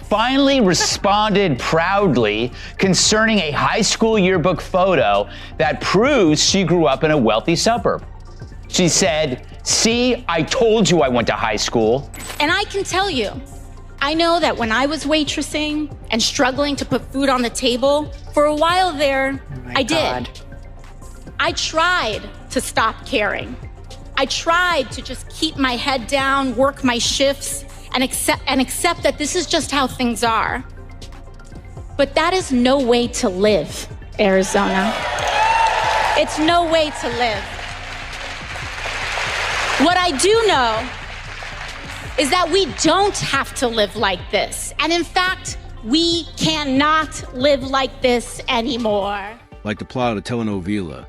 finally responded proudly concerning a high school yearbook photo that proves she grew up in a wealthy suburb. She said, "See, I told you I went to high school." And I can tell you, I know that when I was waitressing and struggling to put food on the table, for a while there, I did. I tried to stop caring. I tried to just keep my head down, work my shifts, and accept that this is just how things are. But that is no way to live, Arizona. It's no way to live. What I do know is that we don't have to live like this. And in fact, we cannot live like this anymore. Like the plot of the telenovela,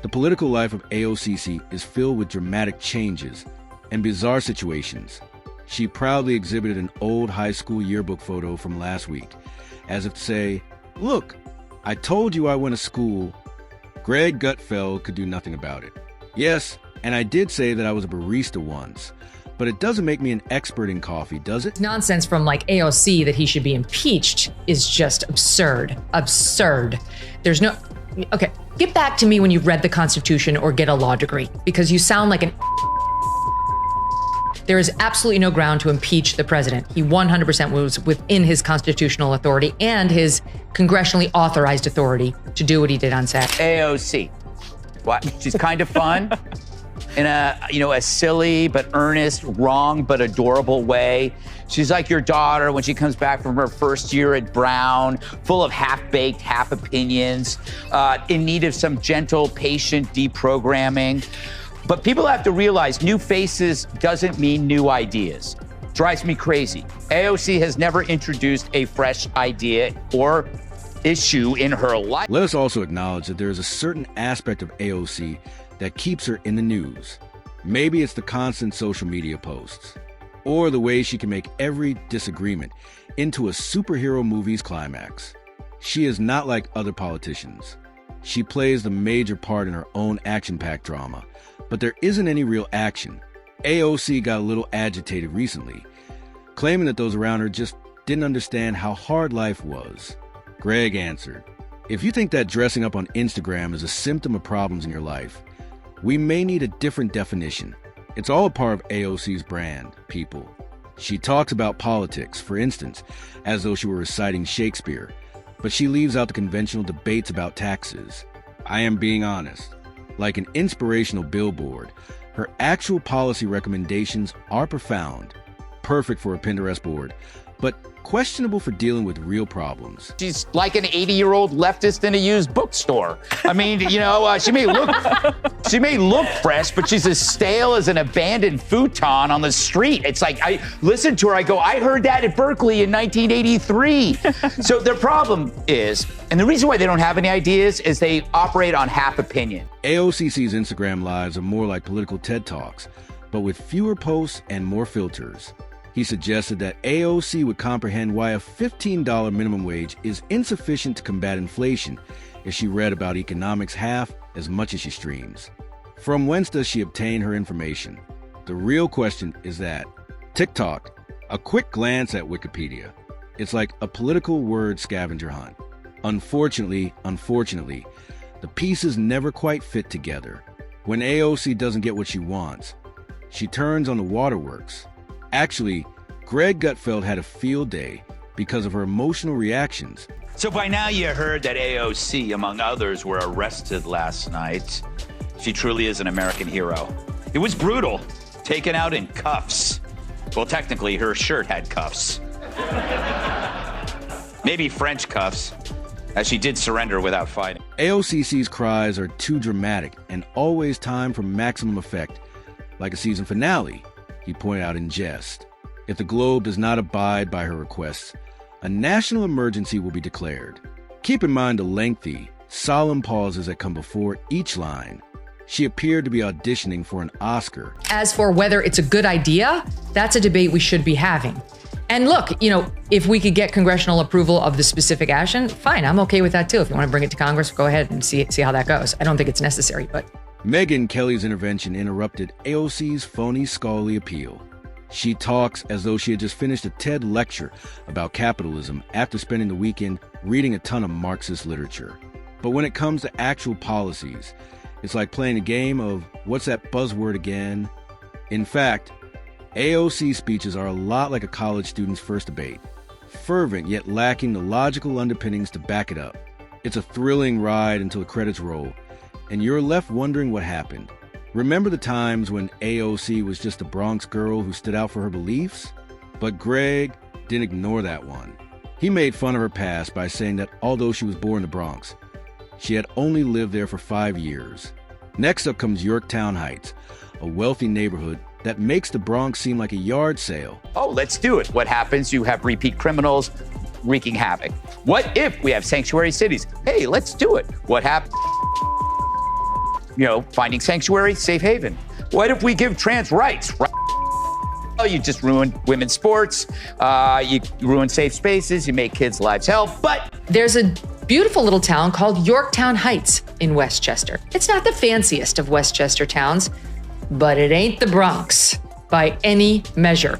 the political life of AOC is filled with dramatic changes and bizarre situations. She proudly exhibited an old high school yearbook photo from last week, as if to say, "Look, I told you I went to school. Greg Gutfeld could do nothing about it. Yes, and I did say that I was a barista once, but it doesn't make me an expert in coffee, does it?" Nonsense from like AOC that he should be impeached is just absurd. Absurd. There's no... Okay, get back to me when you've read the Constitution or get a law degree, because you sound like an... There is absolutely no ground to impeach the president. He 100% was within his constitutional authority and his congressionally authorized authority to do what he did on Saturday. AOC. What? She's kind of fun in a silly but earnest, wrong but adorable way. She's like your daughter when she comes back from her first year at Brown, full of half-baked, half opinions, in need of some gentle, patient deprogramming. But people have to realize new faces doesn't mean new ideas. Drives me crazy. AOC has never introduced a fresh idea or issue in her life. Let us also acknowledge that there is a certain aspect of AOC that keeps her in the news. Maybe it's the constant social media posts, or the way she can make every disagreement into a superhero movie's climax. She is not like other politicians. She plays the major part in her own action-packed drama, but there isn't any real action. AOC got a little agitated recently, claiming that those around her just didn't understand how hard life was. Greg answered, "If you think that dressing up on Instagram is a symptom of problems in your life, we may need a different definition. It's all a part of AOC's brand, people." She talks about politics, for instance, as though she were reciting Shakespeare, but she leaves out the conventional debates about taxes. I am being honest. Like an inspirational billboard, her actual policy recommendations are profound, perfect for a Pinterest board, but questionable for dealing with real problems. She's like an 80-year-old leftist in a used bookstore. I mean, she may look fresh, but she's as stale as an abandoned futon on the street. It's like, I listen to her, I go, I heard that at Berkeley in 1983. So their problem is, and the reason why they don't have any ideas is they operate on half opinion. AOC's Instagram lives are more like political TED Talks, but with fewer posts and more filters. He suggested that AOC would comprehend why a $15 minimum wage is insufficient to combat inflation if she read about economics half as much as she streams. From whence does she obtain her information? The real question is that TikTok, a quick glance at Wikipedia, it's like a political word scavenger hunt. Unfortunately, the pieces never quite fit together. When AOC doesn't get what she wants, she turns on the waterworks. Actually, Greg Gutfeld had a field day because of her emotional reactions. So by now you heard that AOC, among others, were arrested last night. She truly is an American hero. It was brutal, taken out in cuffs. Well, technically, her shirt had cuffs. Maybe French cuffs, as she did surrender without fighting. AOC's cries are too dramatic and always timed for maximum effect, like a season finale, he pointed out in jest. If the Globe does not abide by her requests, a national emergency will be declared. Keep in mind the lengthy, solemn pauses that come before each line. She appeared to be auditioning for an Oscar. As for whether it's a good idea, that's a debate we should be having. And look, if we could get congressional approval of the specific action, fine, I'm okay with that too. If you want to bring it to Congress, go ahead and see how that goes. I don't think it's necessary, but... Megyn Kelly's intervention interrupted AOC's phony scholarly appeal. She talks as though she had just finished a TED lecture about capitalism after spending the weekend reading a ton of Marxist literature. But when it comes to actual policies, it's like playing a game of what's that buzzword again? In fact, AOC speeches are a lot like a college student's first debate. Fervent yet lacking the logical underpinnings to back it up. It's a thrilling ride until the credits roll, and you're left wondering what happened. Remember the times when AOC was just a Bronx girl who stood out for her beliefs? But Greg didn't ignore that one. He made fun of her past by saying that although she was born in the Bronx, she had only lived there for 5 years. Next up comes Yorktown Heights, a wealthy neighborhood that makes the Bronx seem like a yard sale. Oh, let's do it. What happens? You have repeat criminals wreaking havoc. What if we have sanctuary cities? Hey, let's do it. What happens? Finding sanctuary, safe haven. What if we give trans rights? Oh, you just ruined women's sports. You ruin safe spaces. You make kids' lives hell. But there's a beautiful little town called Yorktown Heights in Westchester. It's not the fanciest of Westchester towns, but it ain't the Bronx by any measure.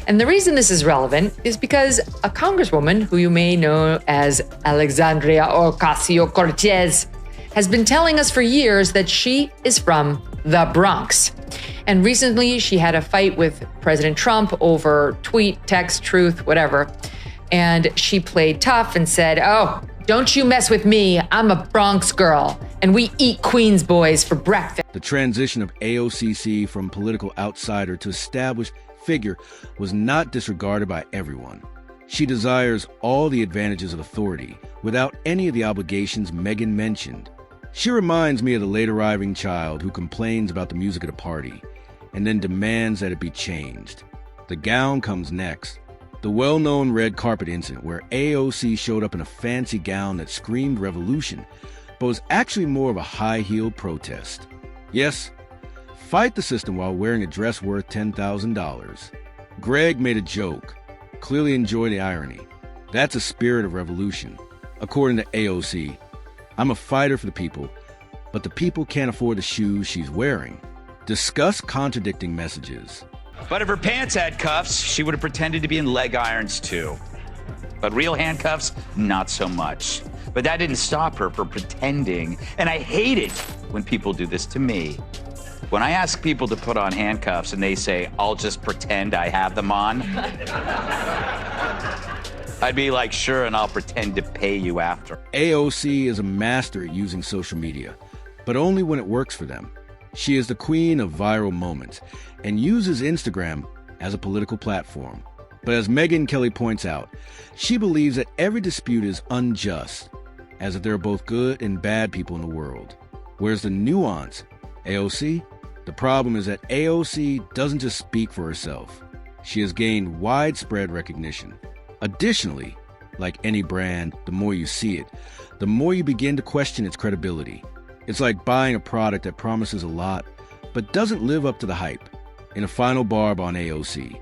And the reason this is relevant is because a congresswoman who you may know as Alexandria Ocasio-Cortez has been telling us for years that she is from the Bronx. And recently she had a fight with President Trump over tweet, text, truth, whatever. And she played tough and said, "Oh, don't you mess with me. I'm a Bronx girl, and we eat Queens boys for breakfast." The transition of AOCC from political outsider to established figure was not disregarded by everyone. She desires all the advantages of authority without any of the obligations Megyn mentioned. She reminds me of the late arriving child who complains about the music at a party and then demands that it be changed. The gown comes next. The well-known red carpet incident where AOC showed up in a fancy gown that screamed revolution, but was actually more of a high-heeled protest. Yes, fight the system while wearing a dress worth $10,000. Greg made a joke. Clearly enjoy the irony. That's a spirit of revolution. According to AOC, I'm a fighter for the people, but the people can't afford the shoes she's wearing. Discuss contradicting messages. But if her pants had cuffs, she would have pretended to be in leg irons too. But real handcuffs, not so much. But that didn't stop her from pretending. And I hate it when people do this to me. When I ask people to put on handcuffs and they say, "I'll just pretend I have them on," I'd be like, "Sure, and I'll pretend to pay you after." AOC is a master at using social media, but only when it works for them. She is the queen of viral moments and uses Instagram as a political platform. But as Megyn Kelly points out, she believes that every dispute is unjust, as if there are both good and bad people in the world. Where's the nuance? AOC? The problem is that AOC doesn't just speak for herself. She has gained widespread recognition. Additionally, like any brand, the more you see it, the more you begin to question its credibility. It's like buying a product that promises a lot, but doesn't live up to the hype. In a final barb on AOC,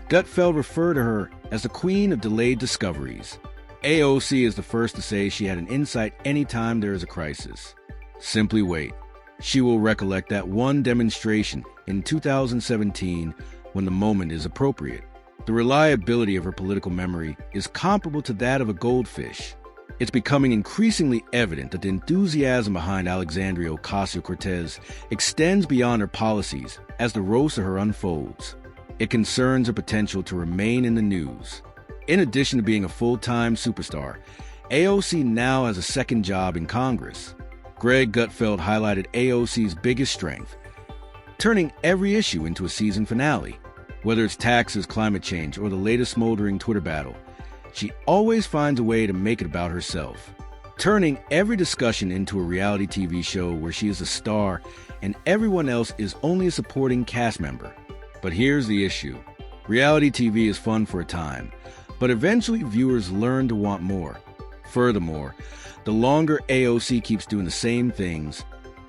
Gutfeld referred to her as the queen of delayed discoveries. AOC is the first to say she had an insight anytime there is a crisis. Simply wait. She will recollect that one demonstration in 2017 when the moment is appropriate. The reliability of her political memory is comparable to that of a goldfish. It's becoming increasingly evident that the enthusiasm behind Alexandria Ocasio-Cortez extends beyond her policies as the roast of her unfolds. It concerns her potential to remain in the news. In addition to being a full-time superstar, AOC now has a second job in Congress. Greg Gutfeld highlighted AOC's biggest strength, turning every issue into a season finale. Whether it's taxes, climate change, or the latest smoldering Twitter battle, she always finds a way to make it about herself, turning every discussion into a reality TV show where she is a star and everyone else is only a supporting cast member. But here's the issue. Reality TV is fun for a time, but eventually viewers learn to want more. Furthermore, the longer AOC keeps doing the same things,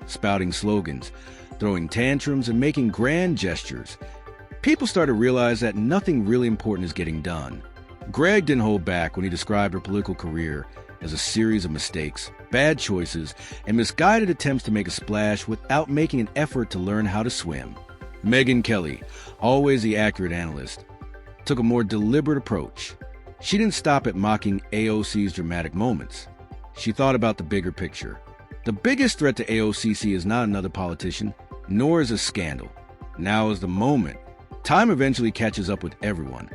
spouting slogans, throwing tantrums, and making grand gestures, people start to realize that nothing really important is getting done. Greg didn't hold back when he described her political career as a series of mistakes, bad choices, and misguided attempts to make a splash without making an effort to learn how to swim. Megyn Kelly, always the accurate analyst, took a more deliberate approach. She didn't stop at mocking AOC's dramatic moments. She thought about the bigger picture. The biggest threat to AOCC is not another politician, nor is a scandal. Now is the moment. Time eventually catches up with everyone.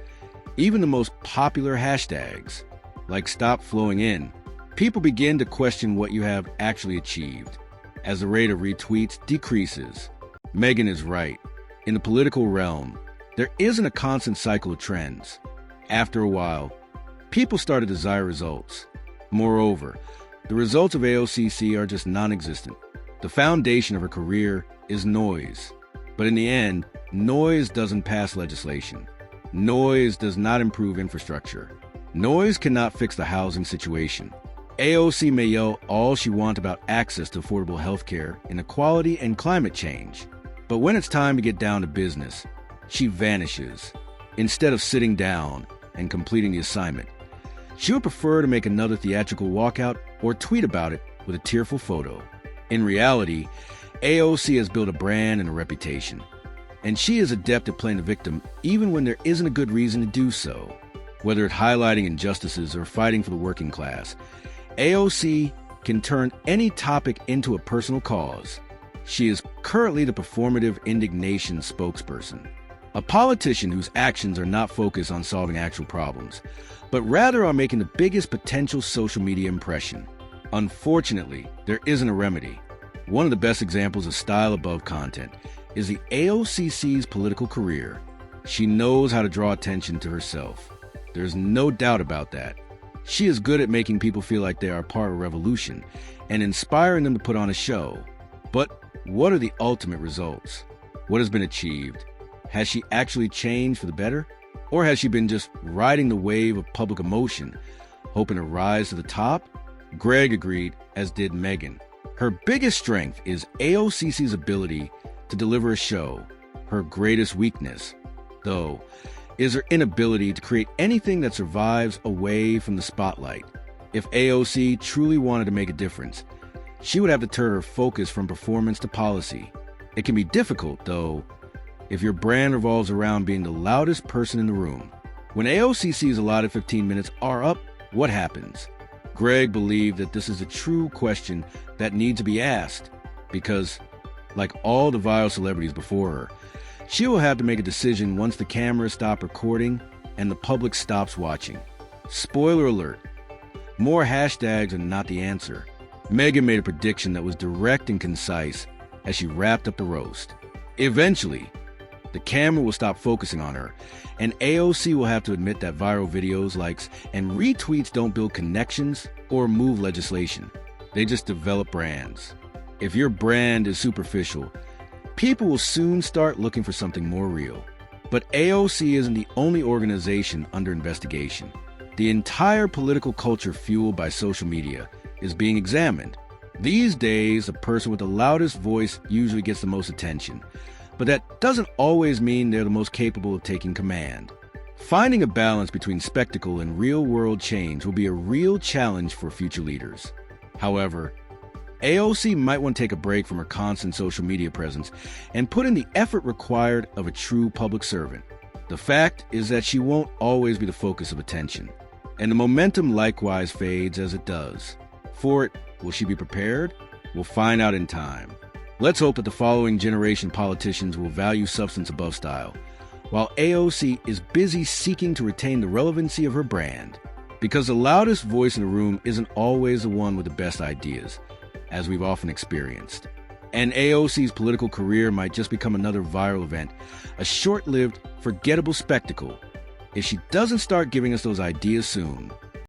Even the most popular hashtags, like Stop Flowing In, people begin to question what you have actually achieved. As the rate of retweets decreases, Megyn is right. In the political realm, there isn't a constant cycle of trends. After a while, people start to desire results. Moreover, the results of AOCC are just non-existent. The foundation of her career is noise. But in the end, noise doesn't pass legislation. Noise does not improve infrastructure. Noise cannot fix the housing situation. AOC may yell all she wants about access to affordable health care, inequality, and climate change. But when it's time to get down to business, she vanishes. Instead of sitting down and completing the assignment, she would prefer to make another theatrical walkout or tweet about it with a tearful photo. In reality, AOC has built a brand and a reputation, and she is adept at playing the victim even when there isn't a good reason to do so. Whether it's highlighting injustices or fighting for the working class, AOC can turn any topic into a personal cause. She is currently the performative indignation spokesperson, a politician whose actions are not focused on solving actual problems, but rather on making the biggest potential social media impression. Unfortunately, there isn't a remedy. One of the best examples of style above content is the AOCC's political career. She knows how to draw attention to herself. There's no doubt about that. She is good at making people feel like they are part of a revolution and inspiring them to put on a show. But what are the ultimate results? What has been achieved? Has she actually changed for the better? Or has she been just riding the wave of public emotion, hoping to rise to the top? Greg agreed, as did Megyn. Her biggest strength is AOCC's ability to deliver a show. Her greatest weakness, though, is her inability to create anything that survives away from the spotlight. If AOC truly wanted to make a difference, she would have to turn her focus from performance to policy. It can be difficult, though, if your brand revolves around being the loudest person in the room. When AOCC's allotted 15 minutes are up, what happens? Greg believed that this is a true question that needs to be asked, because, like all the vile celebrities before her, she will have to make a decision once the cameras stop recording and the public stops watching. Spoiler alert, more hashtags are not the answer. Megyn made a prediction that was direct and concise as she wrapped up the roast. Eventually, the camera will stop focusing on her, and AOC will have to admit that viral videos, likes, and retweets don't build connections or move legislation. They just develop brands. If your brand is superficial, people will soon start looking for something more real. But AOC isn't the only organization under investigation. The entire political culture fueled by social media is being examined. These days, the person with the loudest voice usually gets the most attention, but that doesn't always mean they're the most capable of taking command. Finding a balance between spectacle and real-world change will be a real challenge for future leaders. However, AOC might want to take a break from her constant social media presence and put in the effort required of a true public servant. The fact is that she won't always be the focus of attention, and the momentum likewise fades as it does. For it, will she be prepared? We'll find out in time. Let's hope that the following generation politicians will value substance above style, while AOC is busy seeking to retain the relevancy of her brand. Because the loudest voice in the room isn't always the one with the best ideas, as we've often experienced. And AOC's political career might just become another viral event, a short-lived, forgettable spectacle, if she doesn't start giving us those ideas soon.